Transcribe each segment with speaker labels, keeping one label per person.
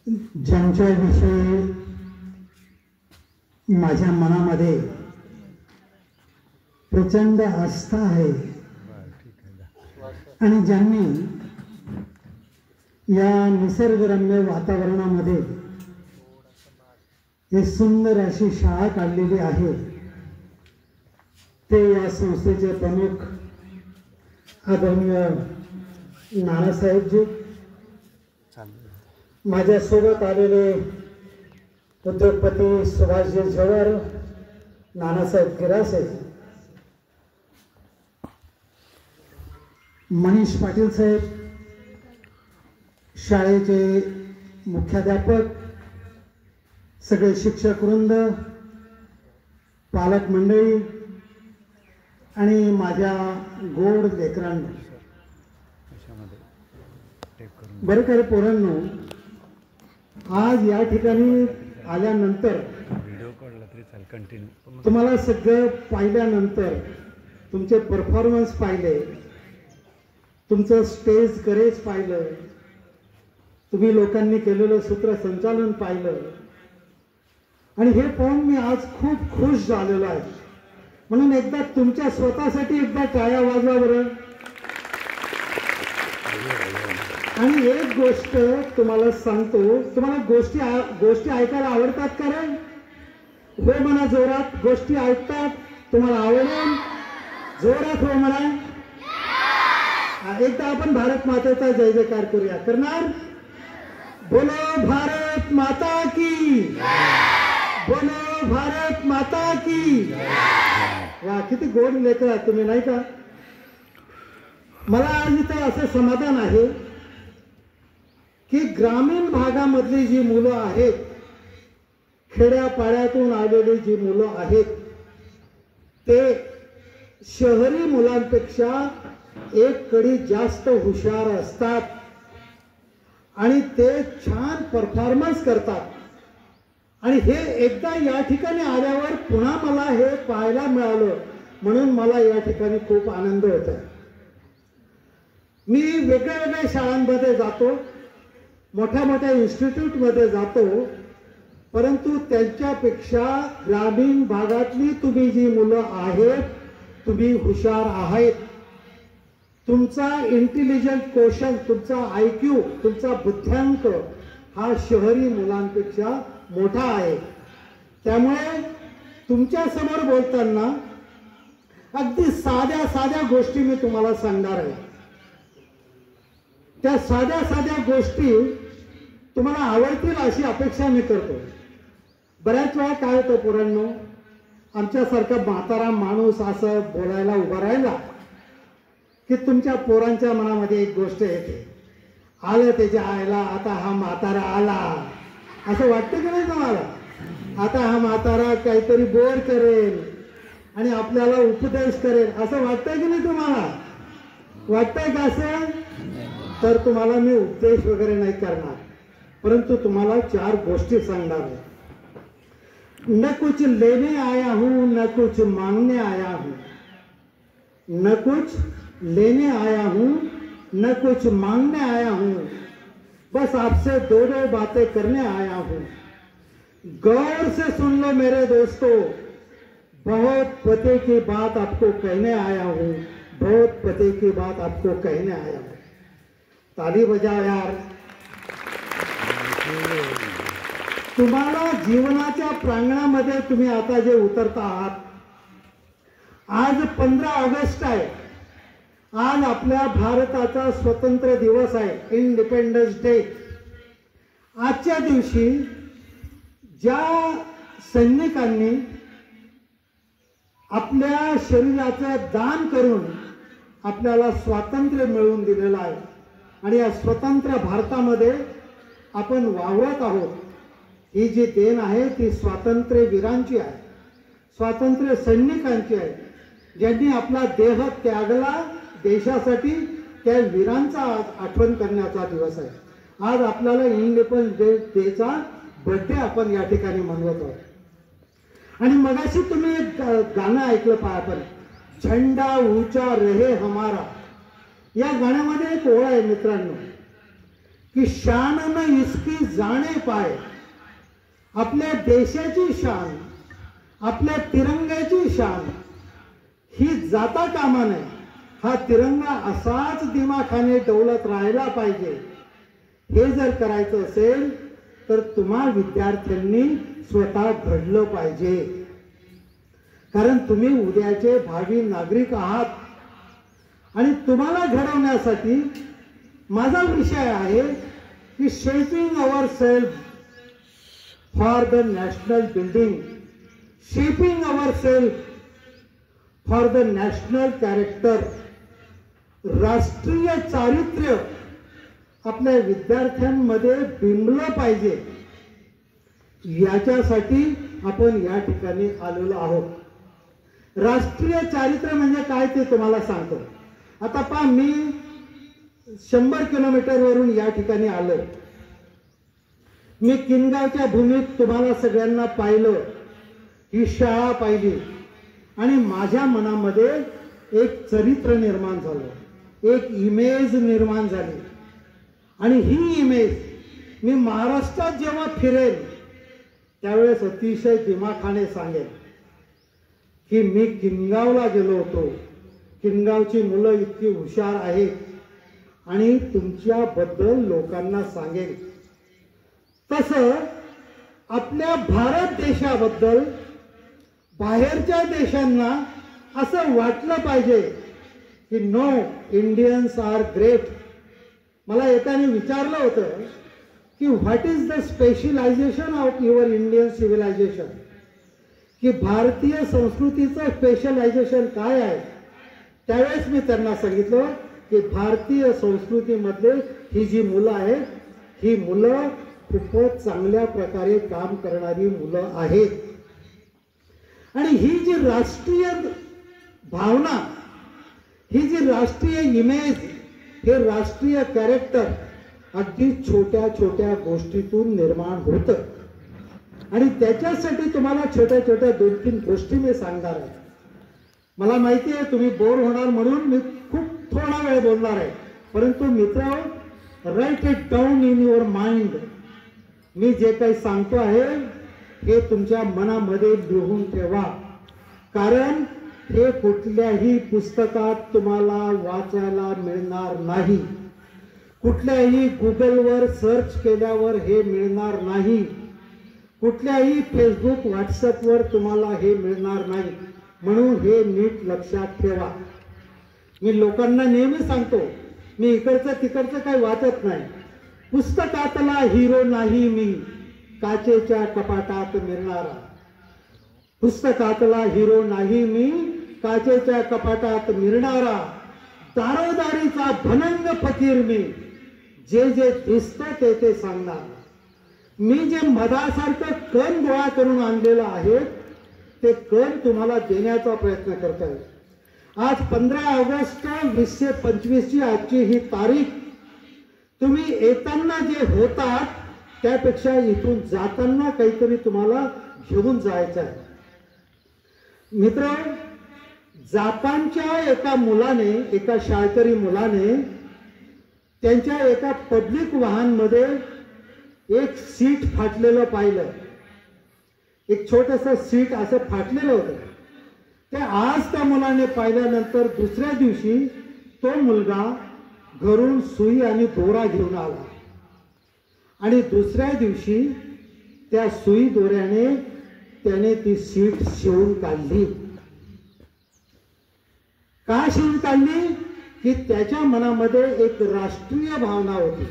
Speaker 1: ज्यांच्याविषयी माझ्या मनामध्ये प्रचंड आस्था आहे आणि ज्यांनी या निसर्गरम्य वातावरणामध्ये एक सुंदर अशी शाळा काढलेली आहे, ते या संस्थेचे प्रमुख आदरणीय नानासाहेबजी, माझ्यासोबत आलेले उद्योगपती सुभाषजी झवेर, नानासाहेब गिरासे, मनीष पाटील साहेब, शाळेचे मुख्याध्यापक, सगळे शिक्षक वृंद, पालक मंडळी आणि माझ्या गोड लेकरांनो, बरं का रे पोरांनो, आज या ठिकाणी आल्यानंतर तुम्हाला सगळं पाहिल्यानंतर, तुमचे परफॉर्मन्स पाहिले, तुमचं स्टेज करेज पाहिलं, तुम्ही लोकांनी केलेलं सूत्रसंचालन पाहिलं आणि हे पाहून मी आज खूप खुश झालेलो आहे. म्हणून एकदा तुमच्या स्वतःसाठी एकदा टाळ्या वाजवा बरं. आणि एक गोष्ट तुम्हाला सांगतो, तुम्हाला गोष्टी ऐकायला आवडतात का रे? हो म्हणा जोरात. गोष्टी ऐकतात तुम्हाला आवडेल? जोरात हो म्हणा. एकदा आपण भारत मातेचा जय जयकार करूया. करणार? बोलो भारत माता की, बोलो भारत माता की. वा, किती गोड लेकर तुम्ही, नाही का? मला आज इथे असं समाधान आहे की ग्रामीण भागामधली जी मुलं आहेत, खेड्यापाड्यातून आलेली जी मुलं आहेत, ते शहरी मुलांपेक्षा एक कडी जास्त हुशार असतात आणि ते छान परफॉर्मन्स करतात. आणि हे एकदा या ठिकाणी आल्यावर पुन्हा मला हे पाहायला मिळालं, म्हणून मला या ठिकाणी खूप आनंद होत आहे. मी वेगळ्या वेगळ्या शाळांमध्ये जातो, मोठ्या मोठ्या इन्स्टिट्यूटमध्ये जातो, परंतु त्यांच्यापेक्षा ग्रामीण भागातली तुम्ही जी मुलं आहेत, तुम्ही हुशार आहेत. तुमचा इंटेलिजंट कोशंट, तुमचा IQ, तुमचा बुद्ध्यांक हा शहरी मुलांपेक्षा मोठा आहे. त्यामुळे तुमच्या समोर बोलताना अगदी साध्या साध्या गोष्टी मी तुम्हाला सांगणार आहे. त्या साध्या साध्या गोष्टी तुम्हाला आवडतील अशी अपेक्षा मी करतो. बऱ्याच वेळा काय होतं पोरांनो, आमच्यासारखा म्हातारा माणूस असं बोलायला उभा राहिला की तुमच्या पोरांच्या मनामध्ये एक गोष्ट येते, आलं त्याच्या आईला, आता हा म्हातारा आला, असं वाटतं की नाही तुम्हाला? आता हा म्हातारा काहीतरी बोर करेल आणि आपल्याला उपदेश करेल, असं वाटतंय की नाही तुम्हाला? वाटतंय का असं? तर तुम्हाला मी उपदेश वगैरे नाही करणार, परंतु तुम्हाला 4 गोष्टी सांगणार आहे. न कुछ लेने आया हूं, न कुछ मांगने आया हूं, न कुछ लेने आया हूं, न कुछ मांगने आया हूं, बस आपसे 2 बातें करने आया हूं. गौर से सुन लो मेरे दोस्तों, बहुत पते की बात आपको कहने आया हूं, बहुत पते की बात आपको कहने आया हूं. ताली बजाव यार. तुम्हाला जीवनाच्या प्रांगणामध्ये तुम्ही आता जे उतरता आहात, आज 15 ऑगस्ट आहे, आज आपल्या भारताचा स्वतंत्र दिवस आहे, इंडिपेंडन्स डे. आजच्या दिवशी ज्या सैनिकांनी आपल्या शरीराचं दान करून आपल्याला स्वातंत्र्य मिळवून दिलेलं आहे आणि या स्वतंत्र भारतामध्ये आपण वावरत आहोत, ही जी देण आहे ती स्वातंत्र्य वीरांची आहे, स्वातंत्र्य सैनिकांची आहे, ज्यांनी आपला देह त्यागला देशासाठी. त्या वीरांचा आज आठवण करण्याचा दिवस आहे. आज आपल्याला इंडिपेंडन्स डेचा बर्थडे आपण या ठिकाणी मनवत आहोत. आणि मगाशी तुम्ही एक गाणं ऐकलं पहा, आपण झंडा ऊंचा रहे हमारा, या गाण्यामध्ये एक ओळ आहे मित्रांनो, की शान न इसकी जाणे पाय, आपल्या देशाची शान, आपल्या तिरंग्याची शान ही जाता कामा नये. हा तिरंगा असाच दिमाखाने डौलत राहायला पाहिजे. हे जर करायचं असेल तर तुम्हा विद्यार्थ्यांनी स्वतः घडलं पाहिजे. कारण तुम्ही उद्याचे भावी नागरिक आहात आणि तुम्हाला घडवण्यासाठी माझा विषय आहे की shaping our self for the national building, shaping our self for the national character. राष्ट्रीय चारित्र्य आपल्या विद्यार्थ्यांमध्ये बिंबलं पाहिजे, याच्यासाठी आपण या ठिकाणी आलेलो आहोत. राष्ट्रीय चारित्र्य म्हणजे काय ते तुम्हाला सांगतो. आता पहा, मी 100 किलोमीटरवरून या ठिकाणी आलो. मी किनगावच्या भूमीत तुम्हाला सगळ्यांना पाहिलं, ही शाळा पाहिली आणि माझ्या मनामध्ये एक चरित्र निर्माण झालं, एक इमेज निर्माण झाली. आणि ही इमेज मी महाराष्ट्रात जेव्हा फिरेल त्यावेळेस अतिशय दिमाखाने सांगेन की मी किनगावला गेलो होतो, किनगावची मुलं इतकी हुशार आहेत आणि तुमच्याबद्दल लोकांना सांगेन. तसं आपल्या भारत देशाबद्दल बाहेरच्या देशांना असं वाटलं पाहिजे की नो, इंडियन्स आर ग्रेट. मला एकाने विचारलं होतं की what is the specialisation of your Indian civilisation, की भारतीय संस्कृतीचं स्पेशलायझेशन काय आहे. त्यावेळेस मी त्यांना सांगितलं की भारतीय संस्कृतीमध्ये ही जी मुलं आहेत, ही मुलं खूपच चांगल्या प्रकारे काम करणारी मुलं आहेत. आणि ही जी राष्ट्रीय भावना, ही जी राष्ट्रीय इमेज, हे राष्ट्रीय कॅरेक्टर अगदी छोट्या छोट्या गोष्टीतून निर्माण होतं. आणि त्याच्यासाठी तुम्हाला छोट्या छोट्या 2-3 गोष्टी मी सांगणार आहे. मला माहिती आहे तुम्ही बोर होणार म्हणून मी खूप थोडा वेळ बोलणार आहे, परंतु मित्रांनो, write it down in your mind. मी जे काही सांगतो आहे हे तुमच्या मनामध्ये लिहून ठेवा, कारण हे कुठल्याही पुस्तकात तुम्हाला वाचायला मिळणार नाही, कुठल्याही गुगलवर सर्च केल्यावर हे मिळणार नाही, कुठल्याही फेसबुक व्हॉट्सअपवर तुम्हाला हे मिळणार नाही. म्हणून हे नीट लक्षात ठेवा. मी लोकांना नेहमी सांगतो, मी इकडचं तिकडचं काही वाचत नाही. पुस्तकातला हिरो नाही मी, काचेच्या कपाटात मिळणारा. पुस्तकातला हिरो नाही मी, काचेच्या कपाटात मिळणारा. दारोदारीचा भनंग फकीर मी, जे जे दिसतं ते ते सांगणार. मी जे मधासारखं कण गोळा करून आणलेलं आहे ते कण तुम्हाला देण्याचा प्रयत्न करतोय. आज 15 ऑगस्ट 2025 ची आजची ही तारीख. तुम्ही येताना जे होतात त्यापेक्षा इथून जाताना काहीतरी तुम्हाला घेऊन जायचं आहे. मित्र, जापानच्या एका मुलाने, एका शाळकरी मुलाने त्यांच्या एका पब्लिक वाहनमध्ये एक सीट फाटलेलं पाहिलं. एक छोटंसं सीट असं फाटलेलं होतं. ते आज त्या मुलाने पाहिल्यानंतर दुसऱ्या दिवशी तो मुलगा घरून सुई आणि दोरा घेऊन आला आणि दुसऱ्या दिवशी त्या सुई दोऱ्याने त्याने ती सीट शिवून काढली. का शिवून काढली? की त्याच्या मनामध्ये एक राष्ट्रीय भावना होती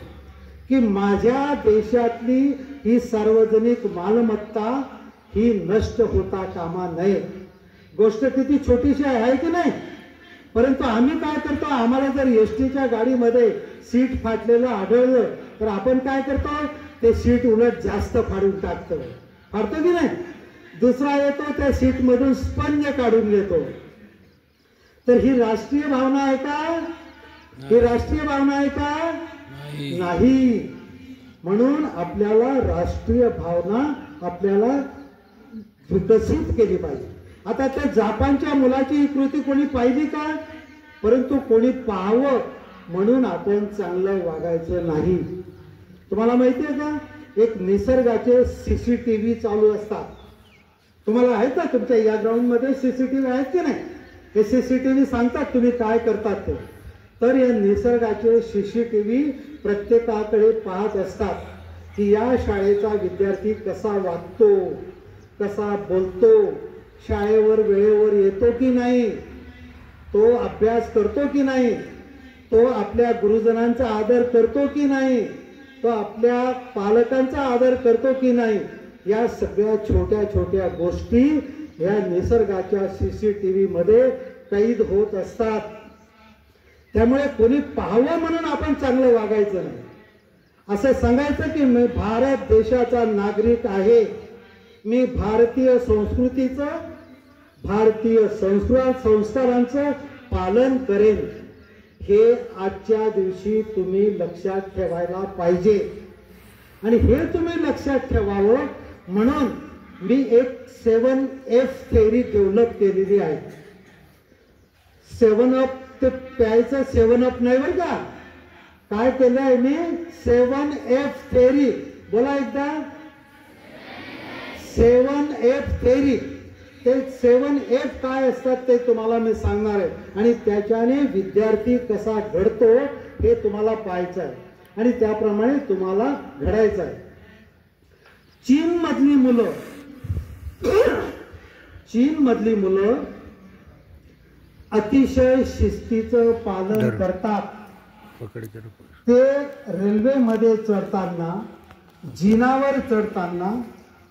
Speaker 1: की माझ्या देशातली ही सार्वजनिक मालमत्ता ही नष्ट होता कामा नये. गोष्ट किती छोटीशी आहे की नाही? परंतु आम्ही काय करतो, आम्हाला जर एसटीच्या गाडीमध्ये सीट फाटलेलं आढळलं तर आपण काय करतो, ते सीट उलट जास्त फाडून टाकतो. फाडतो की नाही? दुसरा येतो त्या सीट मधून स्पंज काढून घेतो. तर ही राष्ट्रीय भावना आहे का? ही राष्ट्रीय भावना आहे का? नाही. म्हणून आपल्याला राष्ट्रीय भावना आपल्याला विकसित केली पाहिजे. आता त्या जापानच्या मुलाची ही कृती कोणी पाहिली का? परंतु कोणी पाहावं म्हणून आपण चांगलं वागायचं नाही. तुम्हाला माहिती आहे का, एक निसर्गाचे CCTV चालू असतात. तुम्हाला आहेत ना तुमच्या या ग्राउंडमध्ये CCTV आहेत की नाही? हे CCTV सांगतात तुम्ही काय करतात ते. तर या निसर्गाचे CCTV प्रत्येकाकडे पाहत असतात की या शाळेचा विद्यार्थी कसा वागतो, कसा बोलतो, शाळेवर वेळेवर येतो की नाही, तो अभ्यास करतो की नाही, तो आपल्या गुरुजनांचा आदर करतो की नाही, तो आपल्या पालकांचा आदर करतो की नाही. या सगळ्या छोट्या छोट्या गोष्टी या निसर्गाच्या CCTV मध्ये कैद होत असतात. त्यामुळे कोणी पाहावं म्हणून आपण चांगलं वागायचं नाही. असं सांगायचं की मी भारत देशाचा नागरिक आहे, मी भारतीय संस्कृतीचं, भारतीय संस्कारांचं पालन करेन. हे आजच्या दिवशी तुम्ही लक्षात ठेवायला पाहिजे. आणि हे तुम्ही लक्षात ठेवावं म्हणून मी एक 7F थेअरी डेव्हलप केलेली आहे. 7 अप ते प्यायचं 7 अप नाही बरं का. काय केलंय मी? 7F theory. बोला एकदा. 7F theory. ते 7F काय असतात ते तुम्हाला मी सांगणार आहे. आणि त्याच्याने विद्यार्थी कसा घडतो हे तुम्हाला पाहायचं आहे आणि त्याप्रमाणे तुम्हाला घडायचं आहे. चीन मधली मुलं अतिशय शिस्तीचं पालन करतात. ते रेल्वेमध्ये चढताना, जिनावर चढताना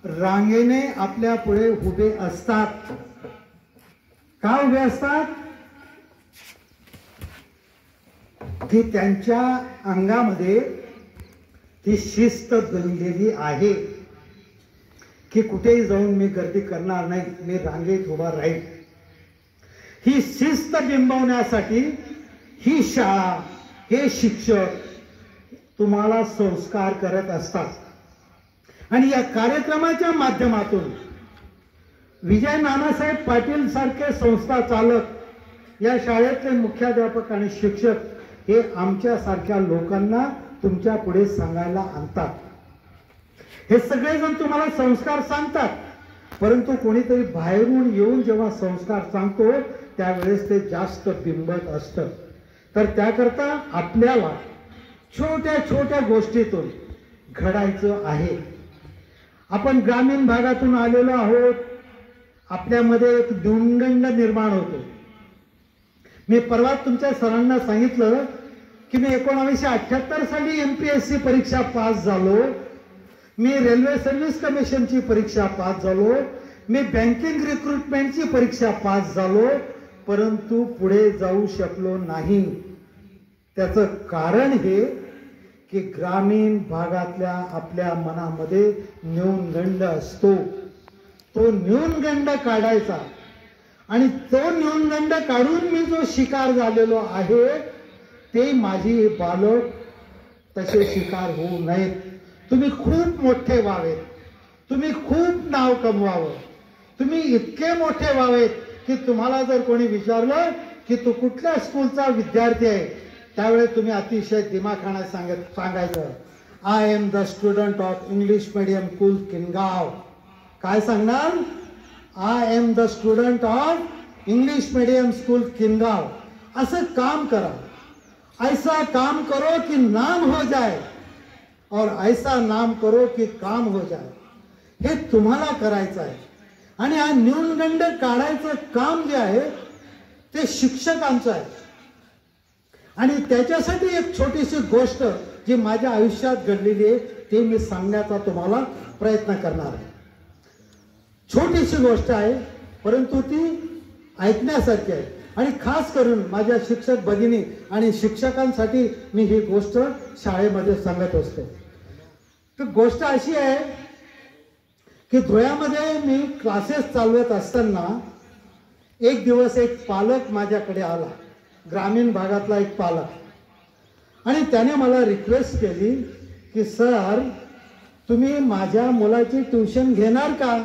Speaker 1: रांगेने आपल्या पुढे उभे असतात. का उभे असतात? की त्यांच्या अंगामध्ये ती शिस्त बनलेली आहे की कुठेही जाऊन मी गर्दी करणार नाही, मी रांगेत उभा राहील. ही शिस्त बिंबवण्यासाठी ही शाळा, हे शिक्षक तुम्हाला संस्कार करत असतात. आणि या कार्यक्रमाच्या माध्यमातून विजय नानासाहेब पाटील सारखे संस्था चालक, या शाळेतले मुख्याध्यापक आणि शिक्षक हे आमच्या सारख्या लोकांना तुमच्या पुढे सांगायला आणतात. हे सगळेजण तुम्हाला संस्कार सांगतात, परंतु कोणीतरी बाहेरून येऊन जेव्हा संस्कार सांगतो त्यावेळेस ते जास्त बिंबत असतं. तर त्याकरता आपल्याला छोट्या छोट्या गोष्टीतून घडायचं आहे. आपण ग्रामीण भागातून आलेलो आहोत, आपल्यामध्ये एक न्यूनगंड निर्माण होतो. मी परवा तुमच्या सरांना सांगितलं की मी 1978 साली MPSC परीक्षा पास झालो, मी रेल्वे सर्व्हिस कमिशनची परीक्षा पास झालो, मी बँकिंग रिक्रुटमेंटची परीक्षा पास झालो, परंतु पुढे जाऊ शकलो नाही. त्याचं कारण हे की ग्रामीण भागातल्या आपल्या मनामध्ये न्यूनगंड असतो. तो न्यूनगंड काढायचा आणि तो न्यूनगंड काढून मी जो शिकार झालेलो आहे ते माझी बालक तसे शिकार होऊ नयेत. तुम्ही खूप मोठे व्हावेत, तुम्ही खूप नाव कमवावं, तुम्ही इतके मोठे व्हावेत की तुम्हाला जर कोणी विचारलं की तू कुठल्या स्कूलचा विद्यार्थी आहे, त्यावेळेस तुम्ही अतिशय दिमाखाना सांगायचं, I am the student of English medium school Kingaon. काय सांगणार? I am the student of English medium school Kingaon. असं काम करा, ऐसा काम करो कि नाम हो जाए और ऐसा नाम करो कि काम हो जाए. हे तुम्हाला करायचं आहे. आणि हा न्यूनगंड काढायचं काम जे आहे ते शिक्षकांचं आहे. आणि त्याच्यासाठी एक छोटीशी गोष्ट जी माझ्या आयुष्यात घडलेली आहे ते मी सांगण्याचा तुम्हाला प्रयत्न करणार आहे. छोटीशी गोष्ट आहे परंतु ती ऐकण्यासारखी आहे आणि खास करून माझ्या शिक्षक भगिनी आणि शिक्षकांसाठी मी ही गोष्ट शाळेमध्ये सांगत असतो. तर गोष्ट अशी आहे की धुळ्यामध्ये मी क्लासेस चालवत असताना एक दिवस एक पालक माझ्याकडे आला, ग्रामीण भागातला एक पालक, आणि त्याने मला रिक्वेस्ट केली की सर तुम्ही माझ्या मुलाची ट्युशन घेणार का?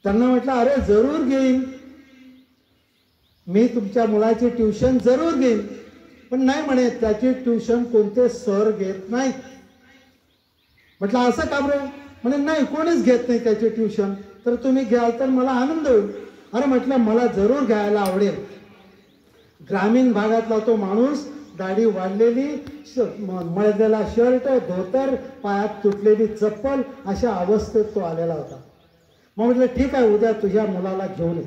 Speaker 1: त्यांना म्हटलं अरे जरूर घेईन, मी तुमच्या मुलाची ट्युशन जरूर घेईन. पण नाही म्हणे, त्याची ट्युशन कोणते सर घेत नाहीत. म्हटलं असं का बरं? म्हणे नाही, कोणीच घेत नाही त्याची ट्युशन, तर तुम्ही घ्याल तर मला आनंद होईल. अरे म्हटलं मला जरूर घ्यायला आवडेल. ग्रामीण भागातला तो माणूस, दाढी वाढलेली, मळलेला शर्ट, धोतर, पायात तुटलेली चप्पल, अशा अवस्थेत तो आलेला होता. मग म्हटलं ठीक आहे, उद्या तुझ्या मुलाला घेऊन ये.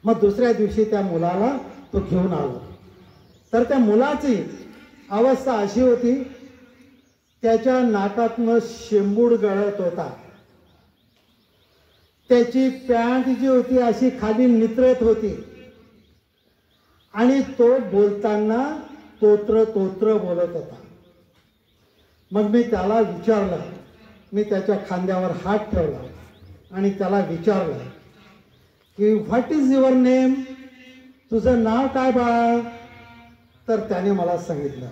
Speaker 1: मग दुसऱ्या दिवशी त्या मुलाला तो घेऊन आला. तर त्या मुलाची अवस्था अशी होती, त्याच्या नाकातनं शेंबूड गळत होता, त्याची पॅन्ट जी होती अशी खाली नितळत होती, आणि तो बोलताना तोत्र तोत्र बोलत होता. मग मी त्याला विचारलं, मी त्याच्या खांद्यावर हात ठेवला आणि त्याला विचारलं की व्हॉट इज युअर नेम, तुझं नाव काय बाळ? तर त्याने मला सांगितलं,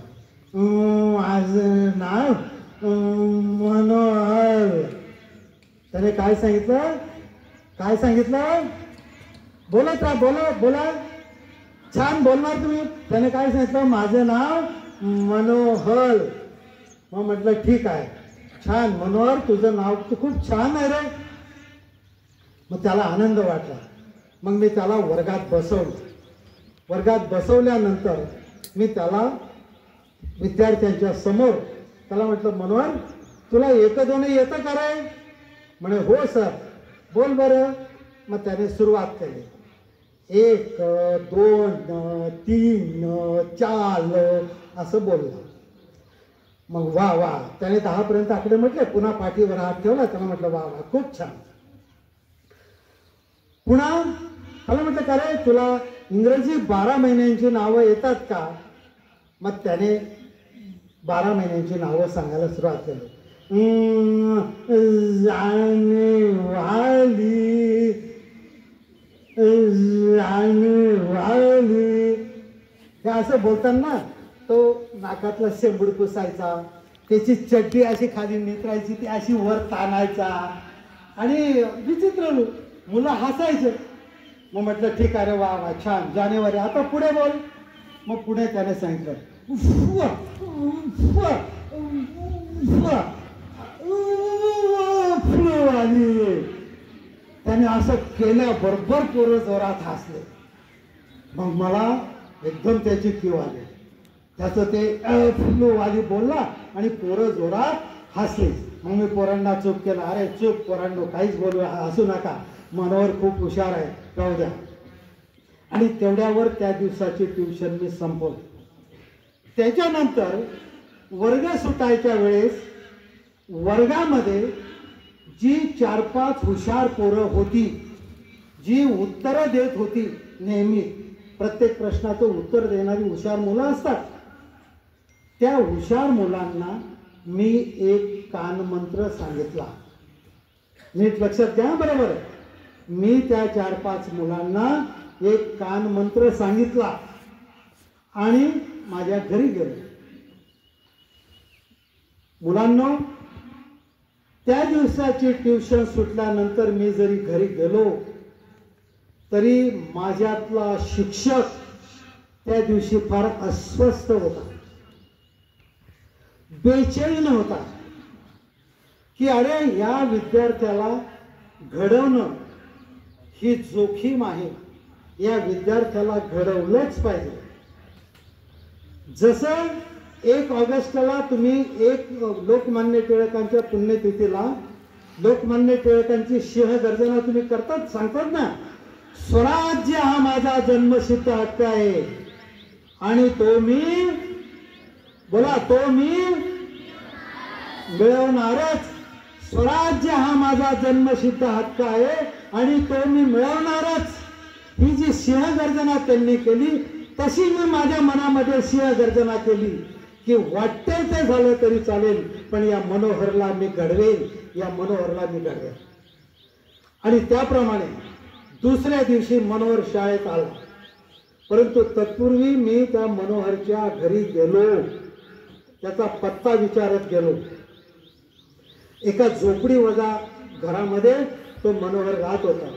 Speaker 1: माझं नाव मनोहर. त्याने काय सांगितलं? काय सांगितलं? बोलत राहा, बोला बोला, छान बोलणार तुम्ही. त्याने काय सांगितलं? माझं नाव मनोहर. मग म्हटलं ठीक आहे, छान मनोहर, तुझं नाव तर खूप छान आहे रे. मग त्याला आनंद वाटला. मग मी त्याला वर्गात बसवलं. वर्गात बसवल्यानंतर मी त्याला विद्यार्थ्यांच्या समोर त्याला म्हटलं, मनोहर तुला एक दोन येतं का रे? म्हणे हो सर. बोल बरं. मग त्याने सुरुवात केली, 1 2 3 4 असं बोललं. मग वा वा, त्याने 10 पर्यंत आकडे म्हटले. पुन्हा पाठीवर हात ठेवला. त्याला म्हटलं वा वा, खूप छान. पुन्हा त्याला म्हटलं का रे, तुला इंग्रजी 12 महिन्यांची नावं येतात का? मग त्याने 12 महिन्यांची नावं सांगायला सुरुवात केली. जानेवारी, जानेवारी, हे असं बोलताना तो नाकातला शेंबूड पुसायचा, त्याची चड्डी अशी खाली नितरायची, ती अशी वर ताणायचा, आणि विचित्र मुलं हसायचे. मग म्हटलं ठीक आहे रे, वा वा, छान, जानेवारी. आता पुढे बोल. मग पुढे त्याने सांगितलं, त्याने असं केल्याबरोबर पोरं जोरात हसले. मग मला एकदम त्याची कीव आली. त्याचं ते फ्लूवाली बोलला आणि पोरं जोरात हसले. मग मी पोरांना चूप केला, अरे चूप पोरांनो, काहीच बोलू हसू नका, मनोहर खूप हुशार आहे, राहू द्या. आणि तेवढ्यावर त्या दिवसाची ट्युशन मी संपवली. त्याच्यानंतर वर्ग सुटायच्या वेळेस वर्गामध्ये जी 4-5 हुशार पोरं होती, जी उत्तरं देत होती, नेहमी प्रत्येक प्रश्नाचं उत्तर देणारी हुशार मुलं असतात, त्या हुशार मुलांना मी एक कानमंत्र सांगितला. नीट लक्षात घ्या बरोबर. मी त्या 4-5 मुलांना एक कानमंत्र सांगितला आणि माझ्या घरी गेलो. मुलांनो, त्या दिवसाची ट्युशन सुटल्यानंतर मी जरी घरी गेलो तरी माझ्यातला शिक्षक त्या दिवशी फार अस्वस्थ होता, बेचैन होता, की अरे या विद्यार्थ्याला घडवणं ही जोखीम आहे, या विद्यार्थ्याला घडवलंच पाहिजे. जसं 1 ऑगस्टला तुम्ही एक लोकमान्य टिळकांच्या पुण्यतिथीला लोकमान्य टिळकांची सिंहगर्जना तुम्ही करतात, सांगतात ना, स्वराज्य हा माझा जन्मसिद्ध हक्क आहे आणि तो मी, बोला, तो मी मिळवणारच. स्वराज्य हा माझा जन्मसिद्ध हक्क आहे आणि तो मी मिळवणारच. ही जी सिंहगर्जना त्यांनी केली, तशी मी माझ्या मनामध्ये सिंहगर्जना केली की वाटते ते झालं तरी चालेल, पण या मनोहरला मी घडवेल, या मनोहरला मी घडवेल. आणि त्याप्रमाणे दुसऱ्या दिवशी मनोहर शाळेत आला. परंतु तत्पूर्वी मी त्या मनोहरच्या घरी गेलो, त्याचा पत्ता विचारत गेलो. एका झोपडी वजा घरामध्ये तो मनोहर राहत होता.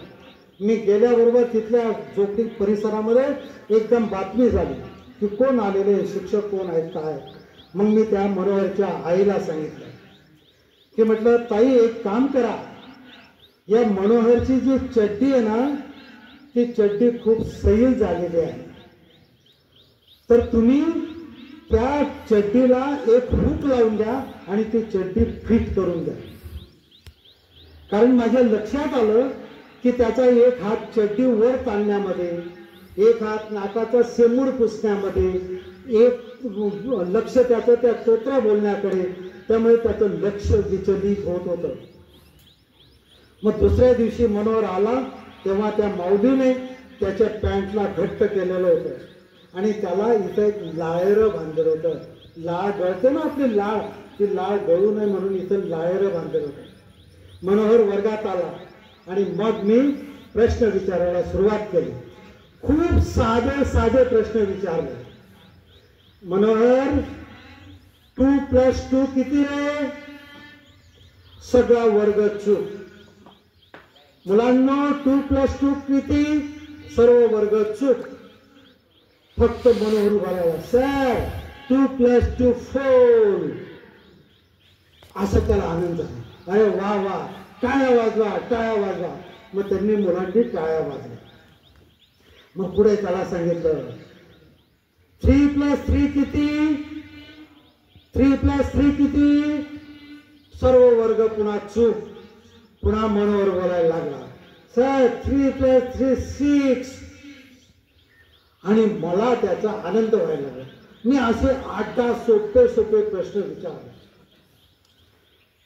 Speaker 1: मी गेल्याबरोबर तिथल्या झोपडी परिसरामध्ये एकदम बातमी झाली की कोण आलेले, शिक्षक कोण आहेत, काय. मग मी त्या मनोहरच्या आईला सांगितलं. की म्हटलं ताई एक काम करा, या मनोहरची जी चड्डी आहे ना ती चड्डी खूप सैल झालेली आहे, तर तुम्ही त्या चड्डीला एक हुक लावून द्या आणि ती चड्डी फिट करून द्या. कारण माझ्या लक्षात आलं की त्याचा एक हात चड्डी वर ताणण्यामध्ये, एक हात नाकाचा शेमूड पुसण्यामध्ये, एक लक्ष त्याचं त्या स्तोत्र बोलण्याकडे, त्यामुळे त्याचं लक्ष विचलित होत होतं. मग दुसऱ्या दिवशी मनोहर आला तेव्हा त्या माऊलीने त्याच्या पॅन्टला घट्ट केलेलं होतं आणि त्याला इथं एक लायर बांधलं होतं. लाळ गळते ना आपली लाळ, ती लाळ गळू नये म्हणून इथं लायर बांधलं होतं. मनोहर वर्गात आला आणि मग मी प्रश्न विचारायला सुरुवात केली. खूप साधे साधे प्रश्न विचारले. मनोहर 2+2 किती रे? सगळा वर्ग चूप. मुलांना 2+2 किती? सर्व वर्ग चूप. फक्त मनोहर उभा राहिला. सर 2+2 4. असं त्याला आनंद झाला. अरे वा वा, टाळ्या वाजवा, टाळ्या वाजवा. मग त्यांनी मुलांनी टाळ्या वाजल्या. मग पुढे त्याला सांगितलं 3+3 किती? 3+3 किती? सर्व वर्ग पुन्हा चूप. पुन्हा मनोहर बोलायला लागला. सर 3+3 6. आणि मला त्याचा आनंद व्हायला लागला. मी असे 8-10 सोपे सोपे प्रश्न विचारले.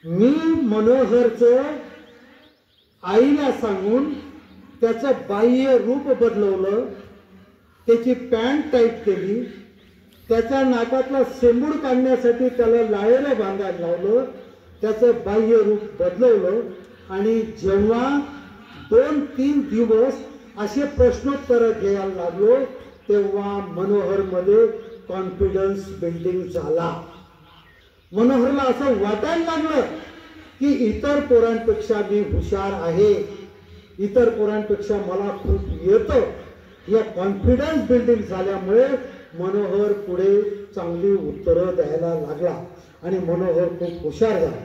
Speaker 1: मी मनोहरचं आईला सांगून त्याचं बाह्य रूप बदलवलं, त्याची पॅन्ट टाईट केली, त्याच्या नाकातला शेंबूड काढण्यासाठी त्याला लाळेला बांधायला लावलं, त्याचं बाह्य रूप बदलवलं. आणि जेव्हा 2-3 दिवस असे प्रश्नोत्तर घ्यायला लागलो तेव्हा मनोहरमध्ये कॉन्फिडन्स बिल्डिंग झाला. मनोहरला असं वाटायला लागलं की इतर पोरांपेक्षा मी हुशार आहे, इतर पोरांपेक्षा मला खूप येतं. या कॉन्फिडन्स बिल्डिंग झाल्यामुळे मनोहर पुढे चांगली उत्तरं द्यायला लागला आणि मनोहर खूप हुशार झाला.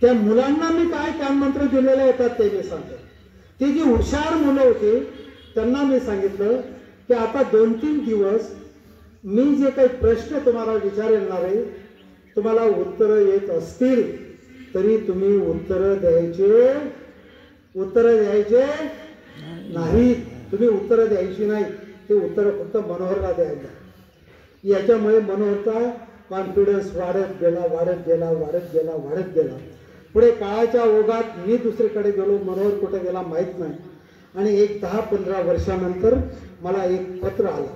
Speaker 1: त्या मुलांना मी काय कानमंत्र दिलेले होतात ते मी सांगतो. ती जी हुशार मुलं होती त्यांना मी सांगितलं की आता 2-3 दिवस मी जे काही प्रश्न तुम्हाला विचारणार आहे, तुम्हाला उत्तरं येत असतील तरी तुम्ही उत्तरं द्यायचे नाही. तुम्ही उत्तरं द्यायची नाही, ते उत्तरं फक्त मनोहरला द्यायला. याच्यामुळे मनोहरचा कॉन्फिडन्स वाढत गेला. पुढे काळाच्या ओघात मी दुसरीकडे गेलो, मनोहर कुठे गेला माहीत नाही. आणि एक 10-15 वर्षानंतर मला एक पत्र आलं.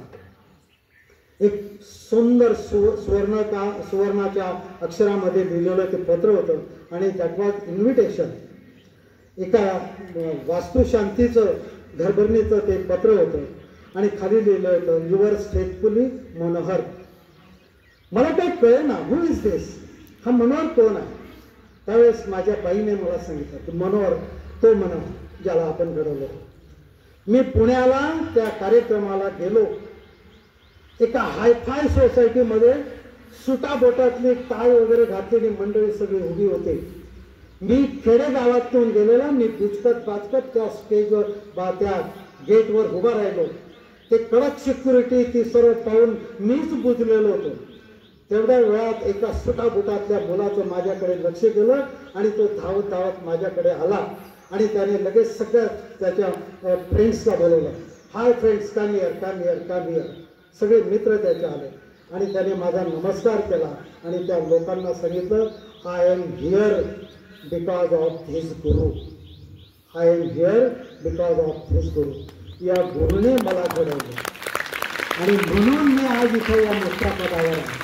Speaker 1: एक सुंदर सुवर्णाच्या अक्षरामध्ये लिहिलेलं ते पत्र होतं आणि दॅट वॉज इन्व्हिटेशन. एका वास्तुशांतीचं घरभरणीचं ते पत्र होतं आणि खाली लिहिलं होतं युअर्स फेथफुली मनोहर. मला काही कळेना हु इज दिस, हा मनोहर कोण आहे. त्यावेळेस माझ्या बाईने मला सांगितलं की मनोहर तो मनोहर ज्याला आपण घडवलं. मी पुण्याला त्या कार्यक्रमाला गेलो. एका हायफाय सोसायटीमध्ये सुटाबोटातली टाळ वगैरे घातलेली मंडळी सगळी उभी होते. मी खेडेगावातून गेलेला, मी बुचकत त्या स्टेजवर त्या गेटवर उभा राहिलो. ते कडक सिक्युरिटी ती सर्व पाहून मीच बुजलेलो होतो. तेवढ्या वेळात एका सुटाबुटातल्या मुलाचं माझ्याकडे लक्ष गेलं आणि तो धावत माझ्याकडे आला आणि त्याने लगेच सगळ्या त्याच्या फ्रेंड्सला बोलवलं. Hi friends, come here. सगळे मित्र त्याचे आले आणि त्याने माझा नमस्कार केला आणि त्या लोकांना सांगितलं I am here because of this गुरु. या गुरुने मला घडवलं आणि म्हणून मी आज इथे या मोठ्या पदावर आहे.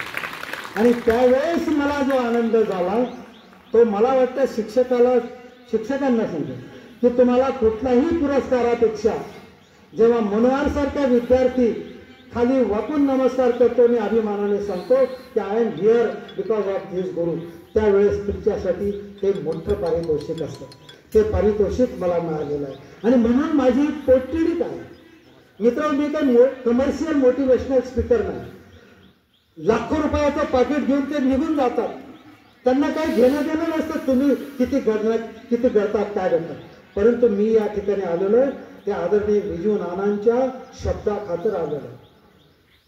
Speaker 1: आणि त्यावेळेस मला जो आनंद झाला तो मला वाटतं शिक्षकांना सांगतो की तुम्हाला कुठल्याही पुरस्कारापेक्षा जेव्हा मनोहरसारखा विद्यार्थी खाली वाकून नमस्कार करतो आणि अभिमानाने सांगतो की I am here because of this गुरु, त्यावेळेस तुमच्यासाठी ते मोठं पारितोषिक असतं. ते पारितोषिक मला मिळालेलं आहे. आणि म्हणून माझी पोटतिडी काय मित्र, मी काही कमर्शियल मोटिवेशनल स्पीकर नाही. लाखो रुपयाचं पाकिट घेऊन ते निघून जातात त्यांना काही घेणं देणं नसतं तुम्ही किती करतात काय करतात. परंतु मी या ठिकाणी आलेलो आहे त्या आदरणीय विजू नानांच्या शब्दाखातर आलेलो आहे.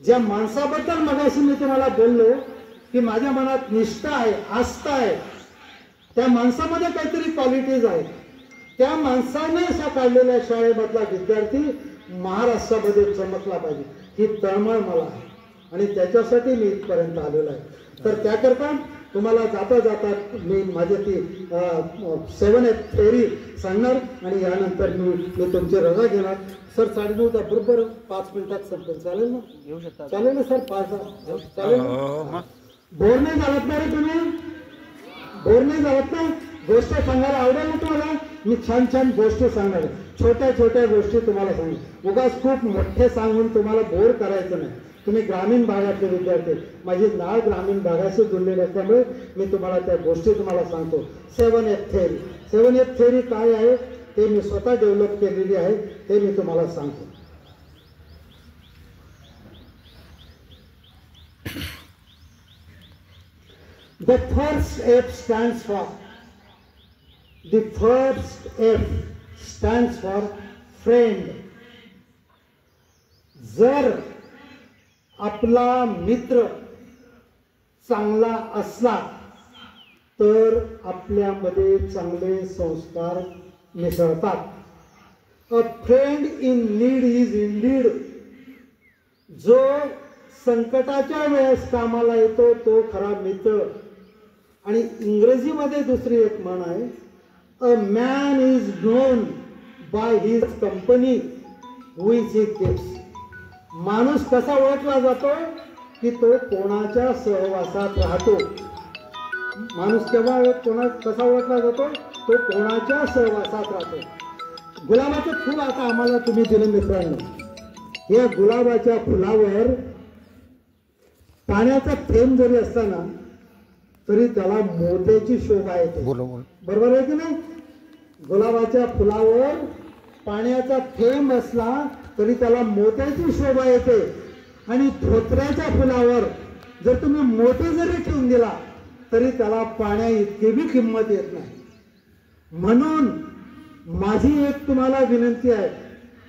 Speaker 1: ज्या माणसाबद्दल मगाशी मी तुम्हाला बोललो की माझ्या मनात निष्ठा आहे, आस्था आहे, त्या माणसामध्ये काहीतरी क्वालिटीज आहेत. त्या माणसाने अशा काढलेल्या शाळेमधला विद्यार्थी महाराष्ट्रामध्ये चमकला पाहिजे ही तळमळ मला आहे आणि त्याच्यासाठी मी इथपर्यंत आलेलो आहे. तर त्याकरता तुम्हाला जाता जाता मी माझी ती 7F थेअरी सांगणार आणि यानंतर मी तुमची रजा घेणार. सर 9:30 बरोबर 5 मिनिटात संपेल. चालेल ना? घेऊ शकता. चालेल ना सर? 5 चालेल ना? बोर नाही झालात ना रे तुम्ही? बोर नाही झालात ना? गोष्ट सांगायला आवडेल ना तुम्हाला? मी छान छान गोष्टी सांगणार आहे. छोट्या छोट्या गोष्टी तुम्हाला सांगू. उगाच खूप मोठे सांगून तुम्हाला बोर करायचं नाही. तुम्ही ग्रामीण भागातले विद्यार्थी, माझी नाळ ग्रामीण भागाशी जोडलेली असल्यामुळे मी तुम्हाला त्या गोष्टी तुम्हाला सांगतो. 7F theory. 7F थेअरी काय आहे ते मी स्वतः डेव्हलप केलेली आहे, ते मी तुम्हाला सांगतो. The first F stands for friend. जर आपला मित्र चांगला असला तर आपल्यामध्ये चांगले संस्कार मिसळतात. अ friend in need is Indeed. जो संकटाच्या वेळेस कामाला येतो तो खरा मित्र. आणि इंग्रजीमध्ये दुसरी एक म्हण आहे, a man is known by his company which he keeps. माणूस कसा ओळखला जातो की तो कोणाच्या सहवासात राहतो. माणूस केव्हा कसा ओळखला जातो? तो कोणाच्या सहवासात राहतो. गुलाबाचं फुल आता आम्हाला तुम्ही दिलं मित्रांनो. या गुलाबाच्या फुलावर पाण्याचा थेंब जरी असताना तरी त्याला मोत्याची शोभा येते. बरोबर आहे की नाही? गुलाबाच्या फुलावर पाण्याचा थेंब असला तरी त्याला मोत्याची शोभा येते. आणि धोत्र्याच्या फुलावर जर तुम्ही मोती जरी ठेवून दिला तरी त्याला पाण्या इतकी बी किंमत येत नाही. म्हणून माझी एक तुम्हाला विनंती आहे,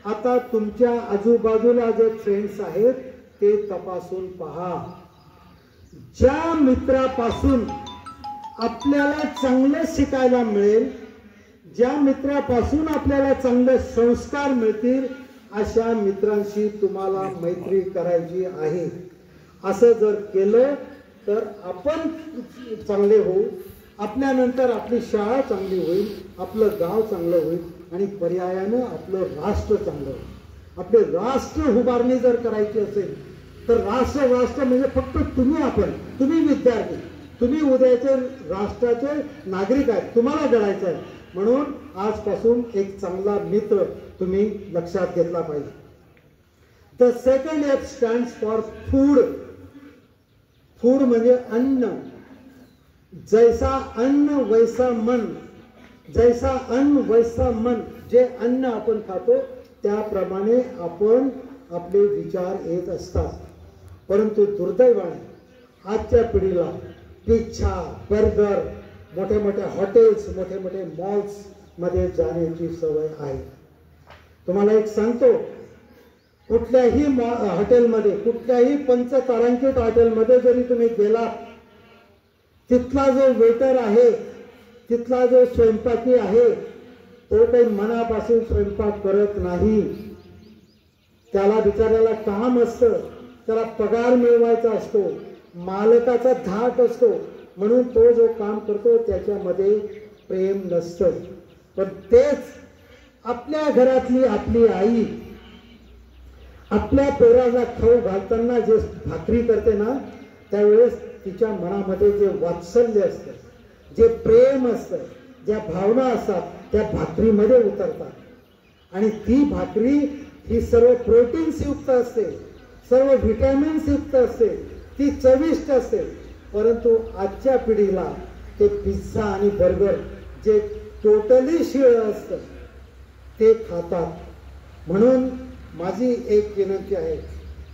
Speaker 1: आता तुमच्या आजूबाजूला जे फ्रेंड्स आहेत ते तपासून पहा. ज्या मित्रापासून आपल्याला चांगलं शिकायला मिळेल, ज्या मित्रापासून आपल्याला चांगले संस्कार मिळतील, अशा मित्रांशी तुम्हाला मैत्री करायची आहे. असं जर केलं तर आपण चांगले होऊ, आपल्यानंतर आपली शाळा चांगली होईल, आपलं गाव चांगलं होईल आणि पर्यायानं आपलं राष्ट्र चांगलं होईल. आपले राष्ट्र उभारणी जर करायची असेल तर राष्ट्र म्हणजे फक्त तुम्ही विद्यार्थी, तुम्ही उद्याचे राष्ट्राचे नागरिक आहेत, तुम्हाला घडायचं आहे. म्हणून आजपासून एक चांगला मित्र तुम्ही लक्षात घेतला पाहिजे. The second F stands for food. Food म्हणजे अन्न. जैसा अन्न वैसा मन. जैसा अन्न वैसा मन. जे अन्न आपण खातो त्याप्रमाणे आपण आपले विचार येत असतात. परंतु दुर्दैवाने आजच्या पिढीला पिझ्झा, बर्गर, मोठे मोठे हॉटेल्स, मोठे मोठे मॉल्स मध्ये जाण्याची सवय आहे. तुम्हाला एक सांगतो, कुठल्याही हॉटेलमध्ये, कुठल्याही पंचतारांकित हॉटेलमध्ये जरी तुम्ही गेलात, तिथला जो वेटर आहे, तिथला जो स्वयंपाकी आहे, तो काही मनापासून स्वयंपाक करत नाही. त्याला बिचाऱ्याला काम असतं, त्याला पगार मिळवायचा असतो, मालकाचा धाक असतो, म्हणून तो जो काम करतो त्याच्यामध्ये प्रेम नसतं. पण तेच आपल्या घरातली आपली आई आपल्या पोराला खाऊ घालताना जे भाकरी करते ना, त्यावेळेस तिच्या मनामध्ये जे वात्सल्य असतं, जे प्रेम असतं, ज्या भावना असतात त्या भाकरीमध्ये उतरतात. आणि ती भाकरी ही सर्व प्रोटीन्स युक्त असते, सर्व व्हिटॅमिन्स युक्त असते, ती चविष्ट असते. परंतु आजच्या पिढीला ते पिझ्झा आणि बर्गर जे टोटली शिळं असतं ते खातात. म्हणून माझी एक विनंती आहे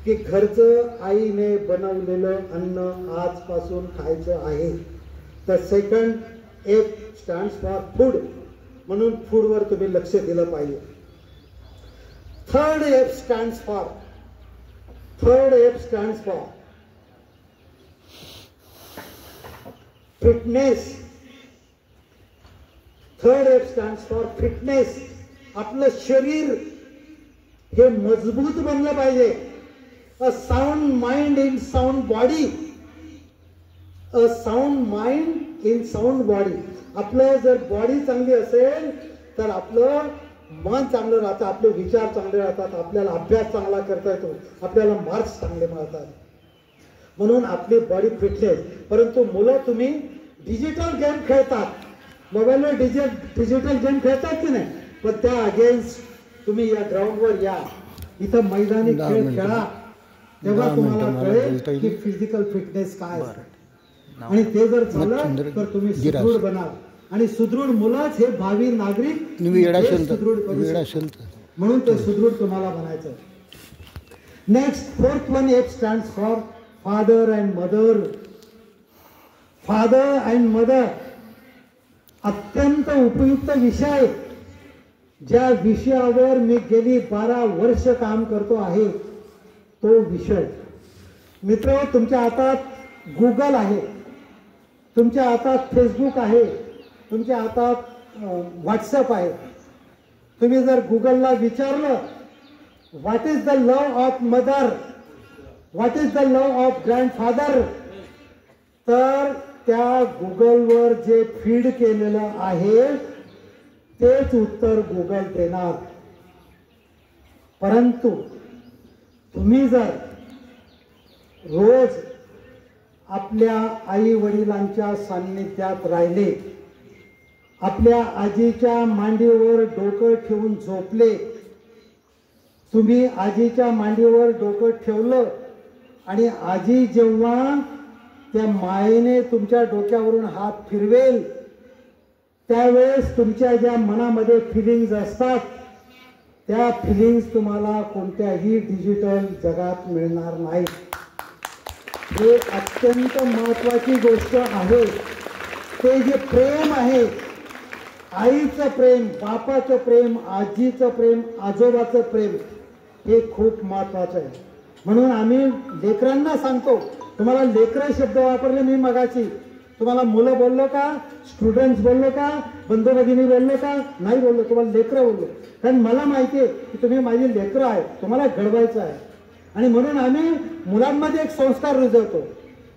Speaker 1: की घरचं आईने बनवलेलं अन्न आजपासून खायचं आहे. The second F stands for food, म्हणून फूडवर तुम्ही लक्ष दिलं पाहिजे. Third F stands for fitness. Third F stands for fitness. आपलं शरीर हे मजबूत बनलं पाहिजे. A sound mind in sound body. A sound mind in sound body. आपलं जर बॉडी चांगली असेल तर आपलं मन चांगलं राहतं, आपले विचार चांगले राहतात, आपल्याला अभ्यास चांगला करता येतो, आपल्याला मार्क्स चांगले मिळतात. म्हणून आपली बॉडी फिटनेस. परंतु मुलं तुम्ही डिजिटल गेम खेळतात, मोबाईलवर डिजिटल गेम खेळतात की नाही, पण त्या अगेन्स्ट तुम्ही या ग्राउंडवर या, इथं मैदानी खेळ खेळा, तेव्हा तुम्हाला कळेल की फिजिकल फिटनेस काय असते. आणि ते जर झालं तर तुम्ही सुदृढ बनाल. आणि सुदृढ मुलंच हे भावी नागरिक सुदृढ करू शकतात. म्हणून ते सुदृढ तुम्हाला बनायचं. Next fourth one F stands for father and mother. Father and mother अत्यंत उपयुक्त विषय. ज्या विषयावर मी गेली 12 वर्ष काम करतो आहे तो विषय. मित्र, तुमच्या हातात गुगल आहे, तुमच्या हातात फेसबुक आहे, तुमच्या हातात व्हॉट्सअप आहे. तुम्ही जर गुगलला विचारलं what is the love of mother, what is the love of grandfather, तर त्या गुगलवर जे फीड केलेलं आहे तेच उत्तर गुगल देणार. परंतु तुम्ही जर रोज आपल्या आई वडिलांच्या सान्निध्यात राहिले, आपल्या आजीच्या मांडीवर डोकं ठेवून झोपले, तुम्ही आजीच्या मांडीवर डोकं ठेवलं आणि आजी जेव्हा त्या मायेने तुमच्या डोक्यावरून हात फिरवेल त्यावेळेस तुमच्या ज्या मनामध्ये फिलिंग्ज असतात त्या फिलिंग्ज तुम्हाला कोणत्याही डिजिटल जगात मिळणार नाहीत. हे अत्यंत महत्त्वाची गोष्ट आहे. ते जे प्रेम आहे, आईचं प्रेम, बापाचं प्रेम, आजीचं प्रेम, आजोबाचं प्रेम, हे खूप महत्त्वाचं आहे. म्हणून आम्ही लेकरांना सांगतो. तुम्हाला लेकरं शब्द वापरले मी मगाची, तुम्हाला मुलं बोललो का, स्टुडंट्स बोललो का, बंधू भगिनी बोललो का, नाही बोललो, तुम्हाला लेकरं बोललो. कारण मला माहिती आहे की तुम्ही माझी लेकरं आहे, तुम्हाला घडवायचं आहे. आणि म्हणून आम्ही मुलांमध्ये एक संस्कार रुजवतो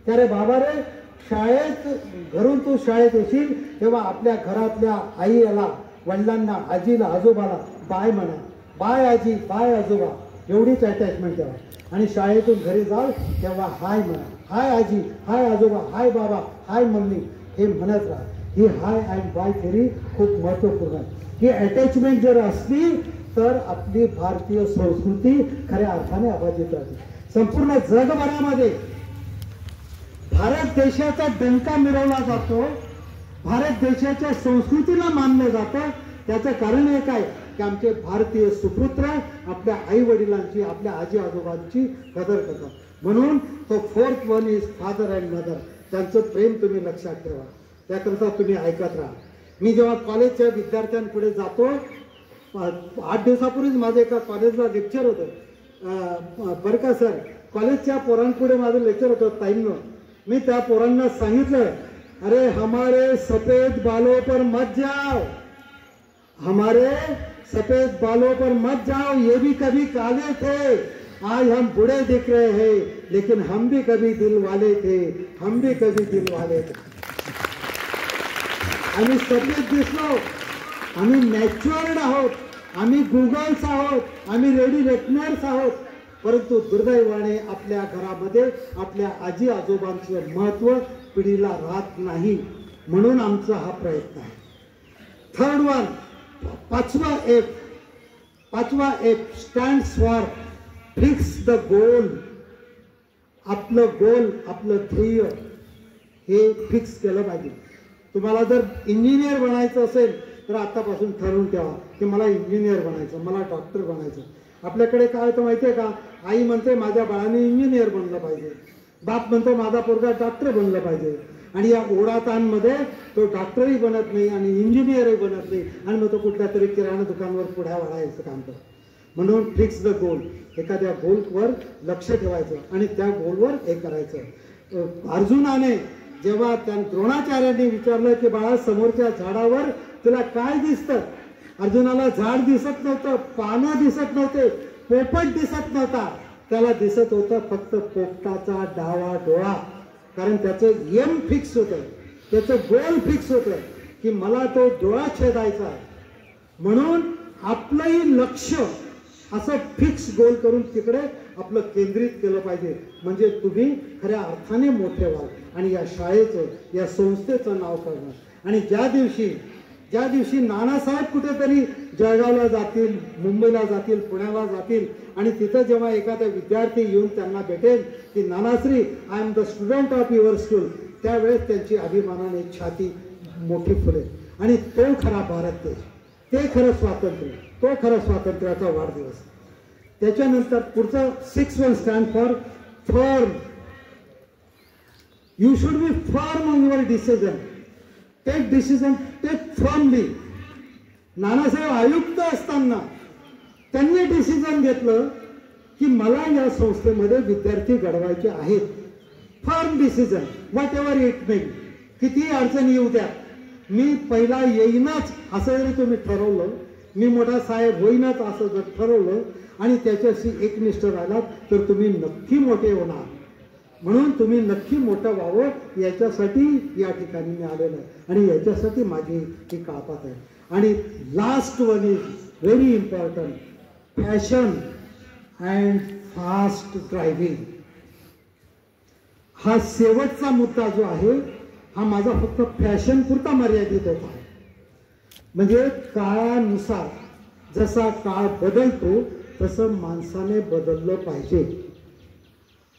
Speaker 1: की अरे बाबा रे, शाळेत घरून तू शाळेत येशील तेव्हा आपल्या घरातल्या आईला, वडिलांना, आजीला, आजोबाला बाय म्हणा, बाय आजी, बाय आजोबा, एवढीच अटॅचमेंट ठेवा. आणि शाळेतून घरी जाल तेव्हा हाय म्हणा, हाय आजी, हाय आजोबा, हाय बाबा, हाय मम्मी, हे म्हणत राहा. ही हाय अँड बाय थेरी खूप महत्त्वपूर्ण आहे. ही अटॅचमेंट जर असली तर आपली भारतीय संस्कृती खऱ्या अर्थाने अबाधित राहते. संपूर्ण जगभरामध्ये भारत देशाचा डंका मिरवला जातो, भारत देशाच्या संस्कृतीला मानलं जातं. त्याचं कारण एक आहे की आमचे भारतीय सुपुत्र आपल्या आई वडिलांची, आपल्या आजी आजोबांची कदर करतात. म्हणून तो fourth one is father and mother. त्यांचं प्रेम तुम्ही लक्षात ठेवा, त्याकरता तुम्ही ऐकत राहा. मी जेव्हा कॉलेजच्या विद्यार्थ्यांपुढे जातो, 8 दिवसापूर्वीच माझं एका कॉलेजला लेक्चर होतं बरं का सर, कॉलेजच्या पोरांपुढे माझं लेक्चर होतं ताईंनो. मी त्या पोरांना सांगितलं, अरे हमारे सफेद बालों पर मत जाओ, हमारे सफेद बालों पर मत जाओ, ये भी कभी काले थे, आज हम बूढ़े दिख रहे हैं, लेकिन हम भी कभी दिल वाले थे, हम भी कभी दिल वाले थे. आम्ही सफेद दिसलो, आम्ही मॅच्युअर्ड आहोत, आम्ही गुगल्स आहोत, आम्ही रेडी रेटनर्स आहोत, परंतु दुर्दैवाने आपल्या घरामध्ये आपल्या आजी आजोबांचं महत्त्व पिढीला राहत नाही. म्हणून आमचा हा प्रयत्न आहे. थर्ड वन, पाचवा F stands for fix the goal. आपलं गोल, आपलं ध्येय हे फिक्स केलं पाहिजे. तुम्हाला जर इंजिनियर बनायचं असेल तर आतापासून ठरवून ठेवा की मला इंजिनियर बनायचं, मला डॉक्टर बनायचं. आपल्याकडे काय होतं माहिती आहे का, आई म्हणते माझ्या बाळाने इंजिनियर बनलं पाहिजे, बाप म्हणतो माझा पोरगा डॉक्टर बनलं पाहिजे, आणि या ओढाताणमध्ये तो डॉक्टरही बनत नाही आणि इंजिनियरही बनत नाही आणि मग तो कुठल्या तरी किराणा दुकानावर पुढ्या वाढायचं काम करतो. म्हणून फिक्स द गोल, एखाद्या गोलवर लक्ष ठेवायचं आणि त्या गोलवर हे करायचं. अर्जुनाने जेव्हा त्या द्रोणाचार्यांनी विचारलं की बाळा समोरच्या झाडावर तुला काय दिसतं, अर्जुनाला झाड दिसत नव्हतं, पानं दिसत नव्हते, पोपट दिसत नव्हता, त्याला दिसत होतं फक्त पोपटाचा डावा डोळा. कारण त्याचं एम फिक्स होतं, त्याचं गोल फिक्स होतं की मला तो डोळा छेदायचा आहे. म्हणून आपलंही लक्ष असं फिक्स गोल करून तिकडे आपलं केंद्रित केलं पाहिजे, म्हणजे तुम्ही खऱ्या अर्थाने मोठे व्हाल आणि या शाळेचं, या संस्थेचं नाव करणार. आणि ज्या दिवशी नानासाहेब कुठेतरी जळगावला जातील, मुंबईला जातील, पुण्याला जातील आणि तिथं जेव्हा एखादा विद्यार्थी येऊन त्यांना भेटेल की Nanashri I am the student of your school, त्यावेळेस त्यांची अभिमानाने छाती मोठी फुलेल. आणि तो खरा भारत देश, ते खरं स्वातंत्र्य, तो खरा स्वातंत्र्याचा वाढदिवस. त्याच्यानंतर पुढचं 6 stand for firm. You should be firm on your decision. Take decision, take firmly. Nanasaheb आयुक्त असताना त्यांनी डिसिजन घेतलं की मला या संस्थेमध्ये विद्यार्थी घडवायचे आहेत. Firm decision, what ever it may, किती अडचण येऊ द्या, मी पहिला येईनच असं जरी तुम्ही ठरवलं, मी मोठा साहेब होईनच असं जर ठरवलं आणि त्याच्याशी एकनिष्ठ राहिलात तर तुम्ही नक्की मोठे होणार. म्हणून तुम्ही नक्की मोठं व्हावं याच्यासाठी या ठिकाणी मी आलेलो आहे आणि याच्यासाठी माझी ही काळपात आहे. आणि last one is very important, fashion and fast driving. हा शेवटचा मुद्दा जो आहे हा माझा फक्त फॅशन पुरता मर्यादित होता. म्हणजे काळानुसार जसा काळ बदलतो तसं माणसाने बदललं पाहिजे.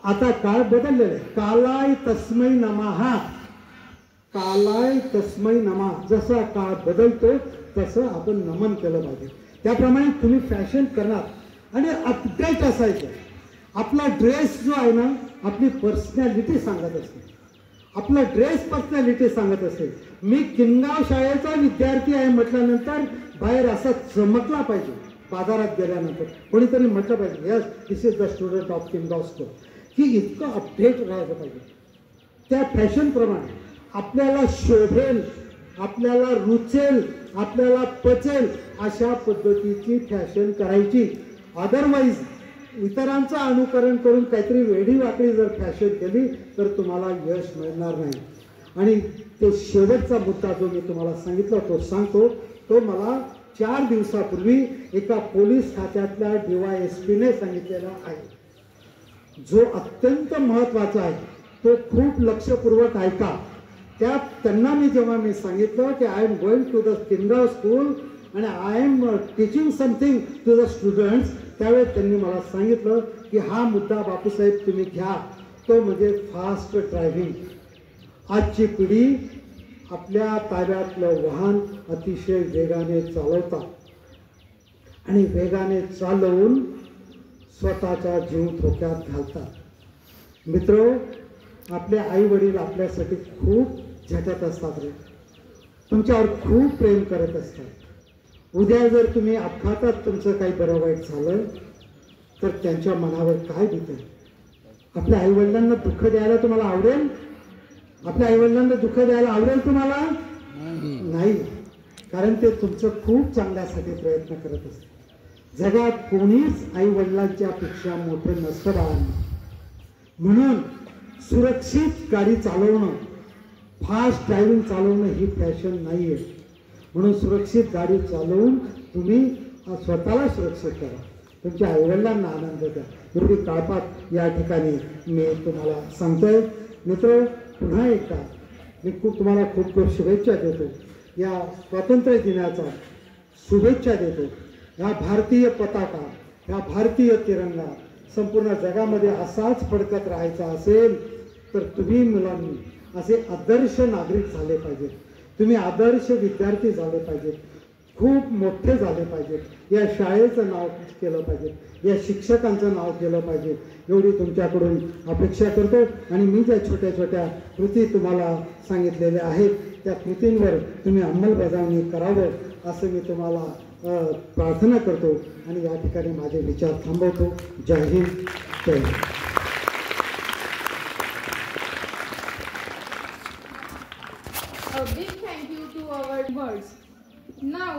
Speaker 1: आता काळ बदललेला आहे. कालाय तस्मै नमः, कालाय तस्मै नमः. जसा काळ बदलतो तसं आपण नमन केलं पाहिजे. त्याप्रमाणे तुम्ही फॅशन करणार आणि अपडेट असायचं. आपला ड्रेस जो आहे ना आपली पर्सनॅलिटी सांगत असते, आपला ड्रेस पर्सनॅलिटी सांगत असते. मी किनगाव शाळेचा विद्यार्थी आहे म्हटल्यानंतर बाहेर असा चमकला पाहिजे. बाजारात गेल्यानंतर कोणीतरी म्हटलं पाहिजे yes this is the student of Kingaon school, की इतकं अपडेट राहायचं पाहिजे. त्या फॅशनप्रमाणे आपल्याला शोभेल, आपल्याला रुचेल, आपल्याला पचेल अशा पद्धतीची फॅशन करायची. अदरवाईज इतरांचं अनुकरण करून काहीतरी वेडी वाकडी जर फॅशन केली तर तुम्हाला यश मिळणार नाही. आणि तो शेवटचा मुद्दा जो मी तुम्हाला सांगितला तो सांगतो. तो मला 4 दिवसापूर्वी एका पोलीस खात्यातल्या DYSPने सांगितलेला आहे, जो अत्यंत महत्वाचा आहे. तो खूप लक्षपूर्वक ऐका. त्यांना जेव्हा मी सांगितलं की I am going to the Kingaon school आणि I am teaching something to the students, त्यावेळेस त्यांनी मला सांगितलं की हा मुद्दा बापूसाहेब तुम्ही घ्या, तो म्हणजे फास्ट ड्रायव्हिंग. आजची पिढी आपल्या ताब्यातलं वाहन अतिशय वेगाने चालवतात आणि वेगाने चालवून स्वतःचा जीव धोक्यात घालतात. मित्र, आपले आई वडील आपल्यासाठी खूप झटत असतात रे, तुमच्यावर खूप प्रेम करत असतात. उद्या जर तुम्ही अपघातात तुमचं काही बरं वाईट झालं तर त्यांच्या मनावर काय बितेल? आपल्या आईवडिलांना दुःख द्यायला तुम्हाला आवडेल? आपल्या आईवडिलांना दुःख द्यायला आवडेल तुम्हाला? नाही, कारण ते तुमचं खूप चांगल्यासाठी प्रयत्न करत असतात. जगात कोणीच आईवडिलांच्या पेक्षा मोठे नसतं. म्हणून सुरक्षित गाडी चालवणं, फास्ट ड्रायव्हिंग चालवणं ही फॅशन नाही आहे. म्हणून सुरक्षित गाडी चालवून तुम्ही स्वतःला सुरक्षित करा, तुमच्या आईवडिलांना आनंद द्या. एवढी काळपात या ठिकाणी मी तुम्हाला सांगतोय. मित्र, पुन्हा एकदा मी तुम्हाला खूप खूप शुभेच्छा देतो. या स्वातंत्र्य दिनाचा शुभेच्छा देतो. ह्या भारतीय पताका, ह्या भारतीय तिरंगा संपूर्ण जगामध्ये असाच फडकत राहायचा असेल तर तुम्ही मुलांनी असे आदर्श नागरिक झाले पाहिजेत, तुम्ही आदर्श विद्यार्थी झाले पाहिजेत. खूप मोठे झाले पाहिजेत, या शाळेचं नाव केलं पाहिजे, या शिक्षकांचं नाव केलं पाहिजे, एवढी तुमच्याकडून अपेक्षा करतो. आणि मी ज्या छोट्या छोट्या कृती तुम्हाला सांगितलेल्या आहेत त्या कृतींवर तुम्ही अंमलबजावणी करावं असं मी तुम्हाला प्रार्थना करतो आणि या ठिकाणी माझे विचार थांबवतो. जय हिंद, जय Hind.
Speaker 2: A big thank you to our words. Now